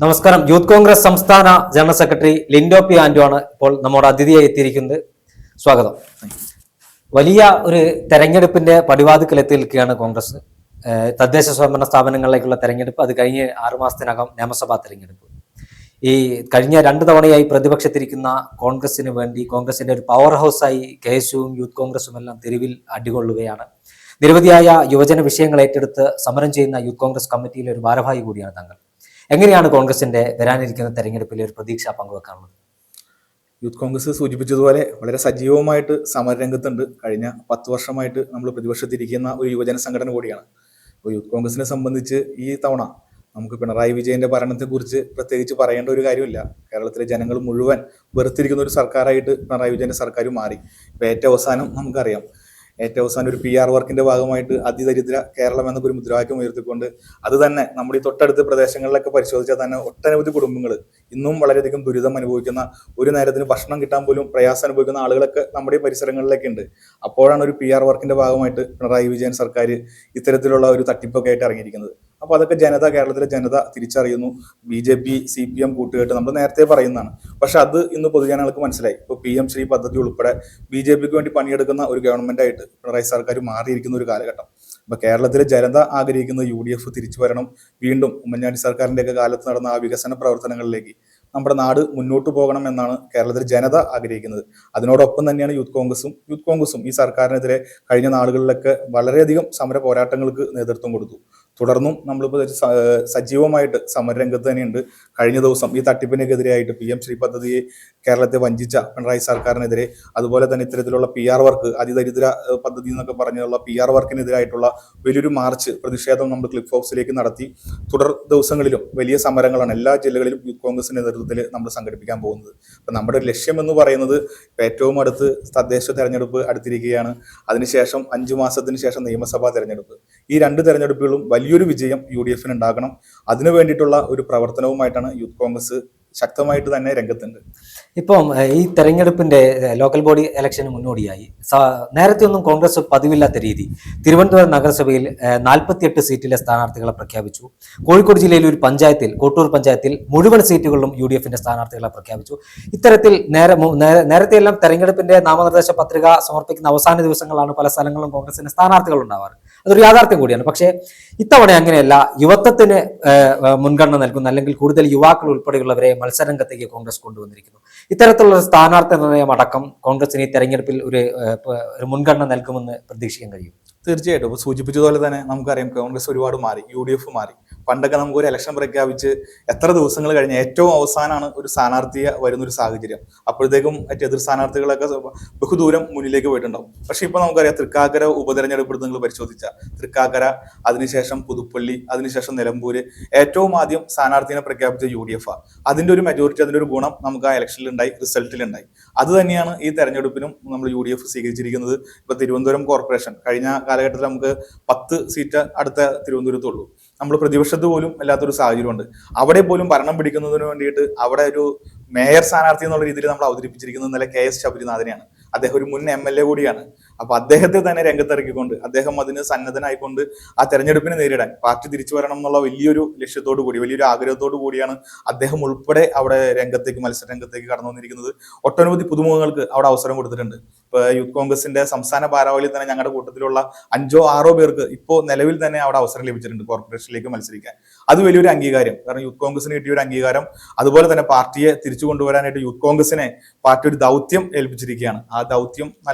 നമസ്കാരം. യൂത്ത് കോൺഗ്രസ് സംസ്ഥാന general secretary Lindo P Anto ആണ് ഇപ്പോൾ നമ്മുടെ അതിഥിയായി എത്തിയിരിക്കുന്നത്. സ്വാഗതം. വലിയ ഒരു തെരഞ്ഞെടുപ്പിന്റെ പടിവാതിക്കലെത്തി നിൽക്കുകയാണ് കോൺഗ്രസ്. തദ്ദേശ സ്വയംഭരണ സ്ഥാപനങ്ങളിലേക്കുള്ള തെരഞ്ഞെടുപ്പ്, അത് കഴിഞ്ഞ് 6 മാസത്തിനകം നിയമസഭാ തെരഞ്ഞെടുപ്പ്. ഈ കഴിഞ്ഞ 2 തവണയായി പ്രതിപക്ഷത്തിരിക്കുന്ന കോൺഗ്രസിന് വേണ്ടി കോൺഗ്രസിന്റെ ഒരു പവർ ഹൗസായി KSUവും യൂത്ത് കോൺഗ്രസും എല്ലാം തെരുവിൽ അടികൊള്ളുകയാണ്. നിരവധിയായ യുവജന വിഷയങ്ങൾ ഏറ്റെടുത്ത് സമരം ചെയ്യുന്ന യൂത്ത് കോൺഗ്രസ് കമ്മിറ്റിയിലെ ഒരു ഭാരവാഹി കൂടിയാണ് താങ്കൾ. എങ്ങനെയാണ് കോൺഗ്രസിന്റെ വരാനിരിക്കുന്ന തെരഞ്ഞെടുപ്പിലെ ഒരു പ്രതീക്ഷ പങ്കുവെക്കാനുള്ളത്? യൂത്ത് കോൺഗ്രസ് സൂചിപ്പിച്ചതുപോലെ വളരെ സജീവമായിട്ട് സമരരംഗത്തുണ്ട്. കഴിഞ്ഞ 10 വർഷമായിട്ട് നമ്മൾ പ്രതിപക്ഷത്തിരിക്കുന്ന ഒരു യുവജന സംഘടന കൂടിയാണ്. അപ്പോൾ യൂത്ത് കോൺഗ്രസിനെ സംബന്ധിച്ച് ഈ തവണ നമുക്ക് പിണറായി വിജയന്റെ ഭരണത്തെക്കുറിച്ച് പ്രത്യേകിച്ച് പറയേണ്ട ഒരു കാര്യമില്ല. കേരളത്തിലെ ജനങ്ങൾ മുഴുവൻ വെറുത്തിരിക്കുന്ന ഒരു സർക്കാരായിട്ട് പിണറായി വിജയന്റെ സർക്കാർ മാറി. ഇപ്പോൾ ഏറ്റവും അവസാനം നമുക്കറിയാം, ഏറ്റവും അവസാനം ഒരു PR വർക്കിന്റെ ഭാഗമായിട്ട് അതിദരിദ്ര കേരളം എന്നൊക്കെ ഒരു മുദ്രാവാക്യം ഉയർത്തിക്കൊണ്ട് അത് തന്നെ നമ്മുടെ ഈ തൊട്ടടുത്ത പ്രദേശങ്ങളിലൊക്കെ പരിശോധിച്ചാൽ തന്നെ ഒട്ടനവധി കുടുംബങ്ങൾ ഇന്നും വളരെയധികം ദുരിതം അനുഭവിക്കുന്ന, ഒരു നേരത്തിന് ഭക്ഷണം കിട്ടാൻ പോലും പ്രയാസം അനുഭവിക്കുന്ന ആളുകളൊക്കെ നമ്മുടെ ഈ പരിസരങ്ങളിലൊക്കെ ഉണ്ട്. അപ്പോഴാണ് ഒരു PR വർക്കിന്റെ ഭാഗമായിട്ട് പിണറായി വിജയൻ സർക്കാർ ഇത്തരത്തിലുള്ള ഒരു തട്ടിപ്പൊക്കെ ആയിട്ട് ഇറങ്ങിയിരിക്കുന്നത്. അപ്പോൾ അതൊക്കെ കേരളത്തിലെ ജനത തിരിച്ചറിയുന്നു. BJP CPM കൂട്ടുകെട്ട് നമ്മൾ നേരത്തെ പറയുന്നതാണ്. പക്ഷെ അത് ഇന്ന് പൊതുജനങ്ങൾക്ക് മനസ്സിലായി. ഇപ്പോൾ PM ശ്രീ പദ്ധതി ഉൾപ്പെടെ BJPക്ക് വേണ്ടി പണിയെടുക്കുന്ന ഒരു ഗവൺമെന്റ് ആയിട്ട് പിണറായി സർക്കാർ മാറിയിരിക്കുന്ന ഒരു കാലഘട്ടം. അപ്പൊ കേരളത്തിലെ ജനത ആഗ്രഹിക്കുന്നത് UDF തിരിച്ചു വരണം. വീണ്ടും ഉമ്മൻചാണ്ടി സർക്കാരിന്റെ ഒക്കെ കാലത്ത് നടന്ന ആ വികസന പ്രവർത്തനങ്ങളിലേക്ക് നമ്മുടെ നാട് മുന്നോട്ട് പോകണം എന്നാണ് കേരളത്തിലെ ജനത ആഗ്രഹിക്കുന്നത്. അതിനോടൊപ്പം തന്നെയാണ് യൂത്ത് കോൺഗ്രസും ഈ സർക്കാരിനെതിരെ കഴിഞ്ഞ നാളുകളിലൊക്കെ വളരെയധികം സമര പോരാട്ടങ്ങൾക്ക് നേതൃത്വം കൊടുത്തു. തുടർന്നും നമ്മളിപ്പോൾ സജീവമായിട്ട് സമരരംഗത്ത് തന്നെയുണ്ട്. കഴിഞ്ഞ ദിവസം ഈ തട്ടിപ്പിനെതിരെയായിട്ട് PM ശ്രീ പദ്ധതിയെ കേരളത്തെ വഞ്ചിച്ച പിണറായി സർക്കാരിനെതിരെ, അതുപോലെ തന്നെ ഇത്തരത്തിലുള്ള PR വർക്ക്, അതിദരിദ്ര പദ്ധതി എന്നൊക്കെ പറഞ്ഞുള്ള PR വർക്കിനെതിരായിട്ടുള്ള വലിയൊരു മാർച്ച്, പ്രതിഷേധം നമ്മൾ ക്ലിഫ് ഹൗസിലേക്ക് നടത്തി. തുടർ ദിവസങ്ങളിലും വലിയ സമരങ്ങളാണ് എല്ലാ ജില്ലകളിലും യൂത്ത് കോൺഗ്രസിന്റെ നേതൃത്വത്തിൽ നമ്മൾ സംഘടിപ്പിക്കാൻ പോകുന്നത്. അപ്പം നമ്മുടെ ലക്ഷ്യം എന്ന് പറയുന്നത് ഏറ്റവും അടുത്ത് തദ്ദേശ തെരഞ്ഞെടുപ്പ് അടുത്തിരിക്കുകയാണ്. അതിനുശേഷം 5 മാസത്തിന് ശേഷം നിയമസഭാ തെരഞ്ഞെടുപ്പ്. ഈ 2 തെരഞ്ഞെടുപ്പുകളും വലിയൊരു വിജയം UDFന് ഉണ്ടാകണം. അതിനു വേണ്ടിയിട്ടുള്ള ഒരു പ്രവർത്തനവുമായിട്ടാണ് യൂത്ത് കോൺഗ്രസ് ശക്തമായിട്ട് തന്നെ രംഗത്തുണ്ട്. ഇപ്പം ഈ തെരഞ്ഞെടുപ്പിന്റെ ലോക്കൽ ബോഡി ഇലക്ഷന് മുന്നോടിയായി നേരത്തെ ഒന്നും കോൺഗ്രസ് പതിവില്ലാത്ത രീതി തിരുവനന്തപുരം നഗരസഭയിൽ 48 സീറ്റിലെ സ്ഥാനാർത്ഥികളെ പ്രഖ്യാപിച്ചു. കോഴിക്കോട് ജില്ലയിലെ ഒരു പഞ്ചായത്തിൽ, കോട്ടൂർ പഞ്ചായത്തിൽ മുഴുവൻ സീറ്റുകളിലും UDFന്റെ സ്ഥാനാർത്ഥികളെ പ്രഖ്യാപിച്ചു. ഇത്തരത്തിൽ നേരത്തെ എല്ലാം തെരഞ്ഞെടുപ്പിന്റെ നാമനിർദ്ദേശ പത്രിക സമർപ്പിക്കുന്ന അവസാന ദിവസങ്ങളാണ് പല സ്ഥലങ്ങളിലും കോൺഗ്രസിന് സ്ഥാനാർത്ഥികൾ ഉണ്ടാവാറ്. അതൊരു യാഥാർത്ഥ്യം കൂടിയാണ്. പക്ഷേ ഇത്തവണ അങ്ങനെയല്ല. യുവത്വത്തിന് മുൻഗണന നൽകുന്ന, അല്ലെങ്കിൽ കൂടുതൽ യുവാക്കൾ ഉൾപ്പെടെയുള്ളവരെ മത്സരരംഗത്തേക്ക് കോൺഗ്രസ് കൊണ്ടുവന്നിരിക്കുന്നു. ഇത്തരത്തിലുള്ള സ്ഥാനാർത്ഥി നിർണയം അടക്കം കോൺഗ്രസിന് ഈ തെരഞ്ഞെടുപ്പിൽ ഒരു മുൻഗണന നൽകുമെന്ന് പ്രതീക്ഷിക്കാൻ കഴിയും. തീർച്ചയായിട്ടും. ഇപ്പോൾ സൂചിപ്പിച്ചതുപോലെ തന്നെ നമുക്കറിയാം, കോൺഗ്രസ് ഒരുപാട് മാറി, UDF മാറി. പണ്ടൊക്കെ നമുക്ക് ഒരു ഇലക്ഷൻ പ്രഖ്യാപിച്ച് എത്ര ദിവസങ്ങൾ കഴിഞ്ഞ് ഏറ്റവും അവസാനമാണ് ഒരു സ്ഥാനാർത്ഥിയെ വരുന്നൊരു സാഹചര്യം. അപ്പോഴത്തേക്കും മറ്റ് എതിർ സ്ഥാനാർത്ഥികളൊക്കെ ബഹുദൂരം മുന്നിലേക്ക് പോയിട്ടുണ്ടാവും. പക്ഷെ ഇപ്പൊ നമുക്കറിയാം, തൃക്കാക്കര ഉപതെരഞ്ഞെടുപ്പ് നിങ്ങൾ പരിശോധിച്ചാൽ തൃക്കാക്കര, അതിനുശേഷം പുതുപ്പള്ളി, അതിനുശേഷം നിലമ്പൂര്, ഏറ്റവും ആദ്യം സ്ഥാനാർത്ഥിനെ പ്രഖ്യാപിച്ച UDF. അതിന്റെ ഒരു മെജോറിറ്റി, അതിന്റെ ഒരു ഗുണം നമുക്ക് ആ ഇലക്ഷനിലുണ്ടായി, റിസൾട്ടിലുണ്ടായി. അത് തന്നെയാണ് ഈ തെരഞ്ഞെടുപ്പിനും നമ്മൾ UDF സ്വീകരിച്ചിരിക്കുന്നത്. ഇപ്പൊ തിരുവനന്തപുരം കോർപ്പറേഷൻ കഴിഞ്ഞ കാലഘട്ടത്തിൽ നമുക്ക് 10 സീറ്റ് അടുത്ത തിരുവനന്തപുരത്തുള്ളൂ. നമ്മൾ പ്രതിപക്ഷത്ത് പോലും അല്ലാത്തൊരു സാഹചര്യമുണ്ട്. അവിടെ പോലും ഭരണം പിടിക്കുന്നതിന് വേണ്ടിയിട്ട് അവിടെ ഒരു മേയർ സ്ഥാനാർത്ഥി എന്നുള്ള രീതിയിൽ നമ്മൾ അവതരിപ്പിച്ചിരിക്കുന്നത് ഇന്നലെ KS ശബരിനാഥനെയാണ്. അദ്ദേഹം ഒരു മുൻ MLA കൂടിയാണ്. അപ്പൊ അദ്ദേഹത്തെ തന്നെ രംഗത്തിറക്കിക്കൊണ്ട് അദ്ദേഹം അതിന് സന്നദ്ധനായിക്കൊണ്ട് ആ തെരഞ്ഞെടുപ്പിനെ നേരിടാൻ പാർട്ടി തിരിച്ചു വരണം എന്നുള്ള വലിയൊരു ലക്ഷ്യത്തോടു കൂടി, വലിയൊരു ആഗ്രഹത്തോടു കൂടിയാണ് അദ്ദേഹം ഉൾപ്പെടെ അവിടെ മത്സര രംഗത്തേക്ക് കടന്നു വന്നിരിക്കുന്നത്. ഒട്ടനവധി പുതുമുഖങ്ങൾക്ക് അവിടെ അവസരം കൊടുത്തിട്ടുണ്ട്. ഇപ്പൊ യൂത്ത് കോൺഗ്രസിന്റെ സംസ്ഥാന ഭാരവാഹിയിൽ തന്നെ ഞങ്ങളുടെ കൂട്ടത്തിലുള്ള 5 or 6 പേർക്ക് ഇപ്പോൾ നിലവിൽ തന്നെ അവിടെ അവസരം ലഭിച്ചിട്ടുണ്ട് കോർപ്പറേഷനിലേക്ക് മത്സരിക്കാൻ. അത് വലിയൊരു അംഗീകാരം. കാരണം യൂത്ത് കോൺഗ്രസിന് കിട്ടിയ ഒരു അംഗീകാരം. അതുപോലെ തന്നെ പാർട്ടിയെ തിരിച്ചു കൊണ്ടുവരാനായിട്ട് യൂത്ത് കോൺഗ്രസിനെ പാർട്ടി ഒരു ദൗത്യം ഏൽപ്പിച്ചിരിക്കുകയാണ്. ആ ദൗത്യം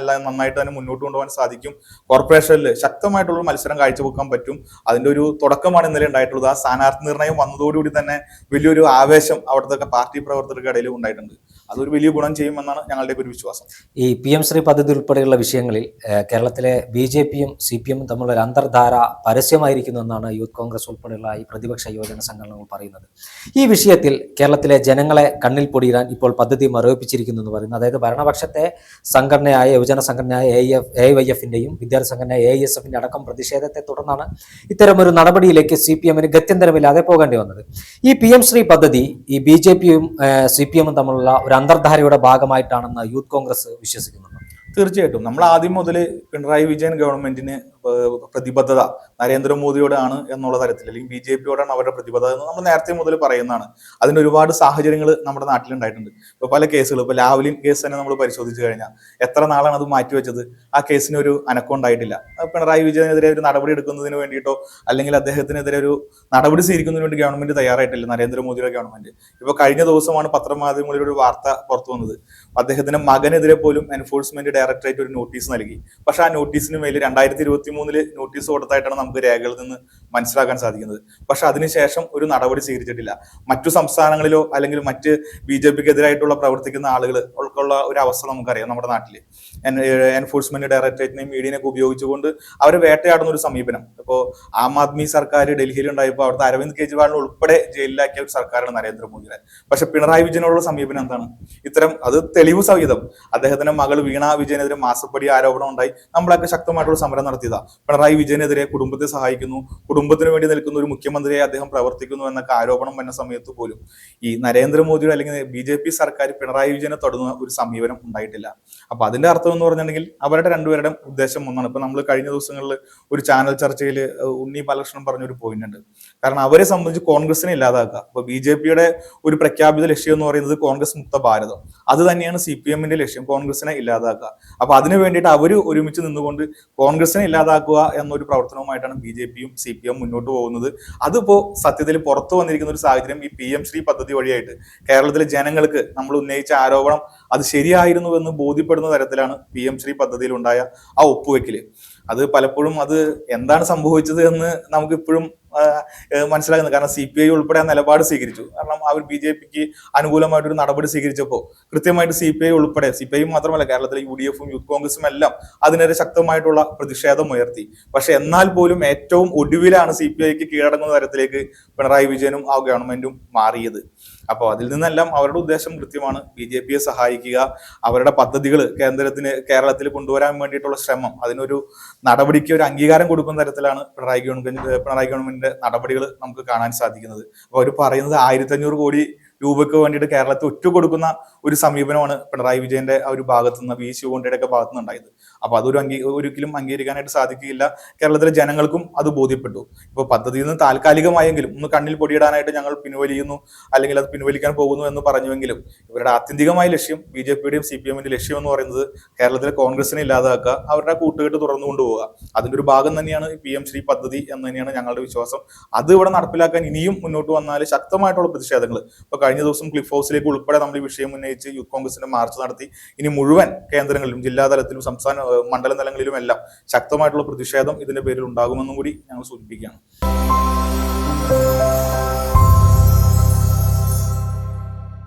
നന്നായിട്ട് തന്നെ മുന്നോട്ട് കൊണ്ടുപോകാൻ സാധിക്കും. കോർപ്പറേഷനിൽ ശക്തമായിട്ടുള്ള മത്സരം കാഴ്ചവെക്കാൻ പറ്റും. അതിന്റെ ഒരു തുടക്കമാണ് ഇന്നലെ ഉണ്ടായിട്ടുള്ളത്. ആ സ്ഥാനാർത്ഥി നിർണയം വന്നതോടുകൂടി തന്നെ വലിയൊരു ആവേശം അവിടുത്തെ പാർട്ടി പ്രവർത്തകരുടെ ഇടയിൽ ഉണ്ടായിട്ടുണ്ട്. അതൊരു വലിയ ഗുണം ചെയ്യുമെന്നാണ് ഞങ്ങളുടെ ഒരു വിശ്വാസം. ഈ PM ശ്രീ പദ്ധതി ഉൾപ്പെടെയുള്ള വിഷയങ്ങളിൽ കേരളത്തിലെ BJPയും CPM തമ്മിലുള്ള ഒരു അന്തർധാര പരസ്യമായിരിക്കുന്നു എന്നാണ് യൂത്ത് കോൺഗ്രസ് ഉൾപ്പെടെയുള്ള ഈ പ്രതിപക്ഷ യുവജന സംഘടനകൾ പറയുന്നത്. ഈ വിഷയത്തിൽ കേരളത്തിലെ ജനങ്ങളെ കണ്ണിൽ പൊടിയിടാൻ ഇപ്പോൾ പദ്ധതി മരവിപ്പിച്ചിരിക്കുന്നു എന്ന് പറയുന്നത്, അതായത് ഭരണപക്ഷത്തെ സംഘടനയായ യുവജന സംഘടനയായ AYFന്റെയും വിദ്യാർത്ഥി സംഘടനയായ AISFന്റെ അടക്കം പ്രതിഷേധത്തെ തുടർന്നാണ് ഇത്തരമൊരു നടപടിയിലേക്ക് CPMന് ഗത്യന്തരമില്ലാതെ പോകേണ്ടി വന്നത്. ഈ PM ശ്രീ പദ്ധതി ഈ BJPയും CPMും തമ്മിലുള്ള ഒരു അന്തർധാരയുടെ ഭാഗമായിട്ടാണെന്ന് യൂത്ത് കോൺഗ്രസ് വിശ്വസിക്കുന്നുണ്ട്. തീർച്ചയായിട്ടും. നമ്മൾ ആദ്യം മുതൽ പിണറായി വിജയൻ ഗവൺമെന്റിന് പ്രതിബദ്ധത നരേന്ദ്രമോദിയോടാണ് എന്നുള്ള തരത്തിൽ, അല്ലെങ്കിൽ BJP-യോടാണ് അവരുടെ പ്രതിബദ്ധത എന്ന് നമ്മൾ നേരത്തെ മുതൽ പറയുന്നതാണ്. അതിന് ഒരുപാട് സാഹചര്യങ്ങൾ നമ്മുടെ നാട്ടിലുണ്ടായിട്ടുണ്ട്. ഇപ്പൊ പല കേസുകൾ, ഇപ്പൊ ലാവ്ലിൻ കേസ് തന്നെ നമ്മൾ പരിശോധിച്ചു കഴിഞ്ഞാൽ എത്ര നാളാണ് അത് മാറ്റിവെച്ചത്? ആ കേസിന് ഒരു അനക്കം ഉണ്ടായിട്ടില്ല. പിണറായി വിജയനെതിരെ ഒരു നടപടി എടുക്കുന്നതിന് വേണ്ടിയിട്ടോ അല്ലെങ്കിൽ അദ്ദേഹത്തിനെതിരെ ഒരു നടപടി സ്വീകരിക്കുന്നതിന് വേണ്ടി ഗവൺമെന്റ് തയ്യാറായിട്ടില്ല, നരേന്ദ്രമോദിയുടെ ഗവൺമെന്റ്. ഇപ്പൊ കഴിഞ്ഞ ദിവസമാണ് പത്രമാധ്യമങ്ങളിൽ ഒരു വാർത്ത പുറത്തു വന്നത്. അദ്ദേഹത്തിന്റെ മകനെതിരെ പോലും എൻഫോഴ്സ്മെന്റ് ഡയറക്ടറേറ്റ് ഒരു നോട്ടീസ് നൽകി. പക്ഷെ ആ നോട്ടീസിന് മേൽ 2023 നോട്ടീസ് കൊടുത്തായിട്ടാണ് നമുക്ക് രേഖകളിൽ നിന്ന് മനസ്സിലാക്കാൻ സാധിക്കുന്നത്. പക്ഷെ അതിനുശേഷം ഒരു നടപടി സ്വീകരിച്ചിട്ടില്ല. മറ്റു സംസ്ഥാനങ്ങളിലോ അല്ലെങ്കിൽ മറ്റ് BJP-ക്കെതിരായിട്ടുള്ള പ്രവർത്തിക്കുന്ന ആളുകൾക്കുള്ള ഒരു അവസ്ഥ നമുക്കറിയാം. നമ്മുടെ നാട്ടില് എൻഫോഴ്സ്മെന്റ് ഡയറക്ടറേറ്റിനെയും മീഡിയനെയൊക്കെ ഉപയോഗിച്ചുകൊണ്ട് അവരെ വേട്ടയാടുന്ന ഒരു സമീപനം. ഇപ്പോൾ ആം ആദ്മി സർക്കാർ ഡൽഹിയിൽ ഉണ്ടായപ്പോൾ അവിടുത്തെ അരവിന്ദ് കെജ്രിവാളിനെ ഉൾപ്പെടെ ജയിലിലാക്കിയ ഒരു സർക്കാരാണ് നരേന്ദ്രമോദിയുടെ. പക്ഷെ പിണറായി വിജയനോടുള്ള സമീപനം എന്താണ്? അത് തെളിവ് സഹിതം അദ്ദേഹത്തിന്റെ മകൾ വീണ വിജയനെതിരെ മാസപ്പടി ആരോപണം ഉണ്ടായി. നമ്മളൊക്കെ ശക്തമായിട്ടുള്ള സമരം നടത്തിയതാ. പിണറായി വിജയനെതിരെ കുടുംബത്തെ സഹായിക്കുന്നു, കുടുംബത്തിന് വേണ്ടി നിൽക്കുന്ന ഒരു മുഖ്യമന്ത്രിയെ അദ്ദേഹം പ്രവർത്തിക്കുന്നു എന്നൊക്കെ ആരോപണം വന്ന സമയത്ത് പോലും ഈ നരേന്ദ്രമോദിയുടെ അല്ലെങ്കിൽ BJP സർക്കാർ പിണറായി വിജയനെ തൊടുന്ന ഒരു സമീപനം ഉണ്ടായിട്ടില്ല. അപ്പൊ അതിന്റെ അർത്ഥം എന്ന് പറഞ്ഞിട്ടുണ്ടെങ്കിൽ അവരുടെ രണ്ടുപേരുടെ ഉദ്ദേശം ഒന്നാണ്. ഇപ്പൊ നമ്മൾ കഴിഞ്ഞ ദിവസങ്ങളിൽ ഒരു ചാനൽ ചർച്ചയിൽ ഉണ്ണി ബാലകൃഷ്ണൻ പറഞ്ഞൊരു പോയിന്റ് ഉണ്ട്. കാരണം അവരെ സംബന്ധിച്ച് കോൺഗ്രസിനെ ഇല്ലാതാക്കുക. അപ്പൊ BJP-യുടെ ഒരു പ്രഖ്യാപിത ലക്ഷ്യം എന്ന് പറയുന്നത് കോൺഗ്രസ് മുക്ത ഭാരതം. അത് തന്നെയാണ് CPM-ന്റെ ലക്ഷ്യം, കോൺഗ്രസിനെ ഇല്ലാതാക്കുക. അപ്പൊ അതിനു വേണ്ടിയിട്ട് അവർ ഒരുമിച്ച് നിന്നുകൊണ്ട് കോൺഗ്രസിനെ ഇല്ലാതാക്കുക എന്നൊരു പ്രവർത്തനവുമായിട്ടാണ് BJP-യും CPM മുന്നോട്ട് പോകുന്നത്. അതിപ്പോ സത്യത്തിൽ പുറത്തു വന്നിരിക്കുന്ന ഒരു സാഹചര്യം ഈ PM ശ്രീ പദ്ധതി വഴിയായിട്ട് കേരളത്തിലെ ജനങ്ങൾക്ക് നമ്മൾ ഉന്നയിച്ച ആരോപണം അത് ശരിയായിരുന്നു എന്ന് ബോധ്യപ്പെടുന്ന തരത്തിലാണ് PM ശ്രീ പദ്ധതിയിൽ ഉണ്ടായ ആ ഒപ്പുവെക്കല്. അത് പലപ്പോഴും അത് എന്താണ് സംഭവിച്ചത് എന്ന് നമുക്ക് ഇപ്പോഴും മനസ്സിലാക്കുന്നത്. കാരണം CPI ഉൾപ്പെടെ ആ നിലപാട് സ്വീകരിച്ചു. കാരണം അവർ BJP-ക്ക് അനുകൂലമായിട്ടൊരു നടപടി സ്വീകരിച്ചപ്പോൾ കൃത്യമായിട്ട് CPI ഉൾപ്പെടെ, CPI മാത്രമല്ല കേരളത്തിലെ UDF-ഉം യൂത്ത് കോൺഗ്രസും എല്ലാം അതിനെതിരെ ശക്തമായിട്ടുള്ള പ്രതിഷേധം ഉയർത്തി. പക്ഷെ എന്നാൽ പോലും ഏറ്റവും ഒടുവിലാണ് CPI-ക്ക് കീഴടങ്ങുന്ന തരത്തിലേക്ക് പിണറായി വിജയനും ആ ഗവൺമെന്റും മാറിയത്. അപ്പോൾ അതിൽ നിന്നെല്ലാം അവരുടെ ഉദ്ദേശം കൃത്യമാണ്, BJP-യെ സഹായിക്കുക, അവരുടെ പദ്ധതികൾ കേരളത്തിൽ കൊണ്ടുവരാൻ വേണ്ടിയിട്ടുള്ള ശ്രമം, അതിനൊരു നടപടിക്ക് ഒരു അംഗീകാരം കൊടുക്കുന്ന തരത്തിലാണ് പിണറായി ഗവൺമെന്റിന്റെ നടപടികൾ നമുക്ക് കാണാൻ സാധിക്കുന്നത്. അപ്പൊ അവർ പറയുന്നത് 1500 കോടി രൂപയ്ക്ക് വേണ്ടിയിട്ട് കേരളത്തിൽ ഒറ്റുകൊടുക്കുന്ന ഒരു സമീപനമാണ് പിണറായി വിജയന്റെ ആ ഒരു ഭാഗത്തു നിന്ന്, VC കോണ്ടിയുടെ ഒക്കെ ഭാഗത്തു നിന്ന് ഉണ്ടായത്. അപ്പൊ അതൊരു ഒരിക്കലും അംഗീകരിക്കാനായിട്ട് സാധിക്കുകയില്ല. കേരളത്തിലെ ജനങ്ങൾക്കും അത് ബോധ്യപ്പെട്ടു. ഇപ്പൊ പദ്ധതിയിൽ നിന്ന് താൽക്കാലികമായെങ്കിലും ഒന്ന് കണ്ണിൽ പൊടിയിടാനായിട്ട് ഞങ്ങൾ പിൻവലിയുന്നു അല്ലെങ്കിൽ അത് പിൻവലിക്കാൻ പോകുന്നു എന്ന് പറഞ്ഞുവെങ്കിലും ഇവരുടെ ആത്യന്തികമായ ലക്ഷ്യം, BJP-യുടെയും CPM-ന്റെയും ലക്ഷ്യം എന്ന് പറയുന്നത് കേരളത്തിലെ കോൺഗ്രസിനെ ഇല്ലാതാക്കുക, അവരുടെ കൂട്ടുകെട്ട് തുറന്നു കൊണ്ടുപോവുക. അതിന്റെ ഒരു ഭാഗം തന്നെയാണ് PM ശ്രീ പദ്ധതി എന്ന് തന്നെയാണ് ഞങ്ങളുടെ വിശ്വാസം. അത് ഇവിടെ നടപ്പിലാക്കാൻ ഇനിയും മുന്നോട്ട് വന്നാൽ ശക്തമായിട്ടുള്ള പ്രതിഷേധങ്ങൾ, ഇപ്പൊ കഴിഞ്ഞ ദിവസം ക്ലിഫ് ഹൗസിലേക്ക് ഉൾപ്പെടെ നമ്മൾ ഈ വിഷയം ഉന്നയിച്ച് യൂത്ത് കോൺഗ്രസിന്റെ മാർച്ച് നടത്തി. ഇനി മുഴുവൻ കേന്ദ്രങ്ങളിലും ജില്ലാതലത്തിലും സംസ്ഥാന മണ്ഡല തലങ്ങളിലും എല്ലാം ശക്തമായിട്ടുള്ള പ്രതിഷേധം ഇതിന്റെ പേരിൽ ഉണ്ടാകുമെന്നും കൂടി ഞങ്ങൾ സൂചിപ്പിക്കുകയാണ്.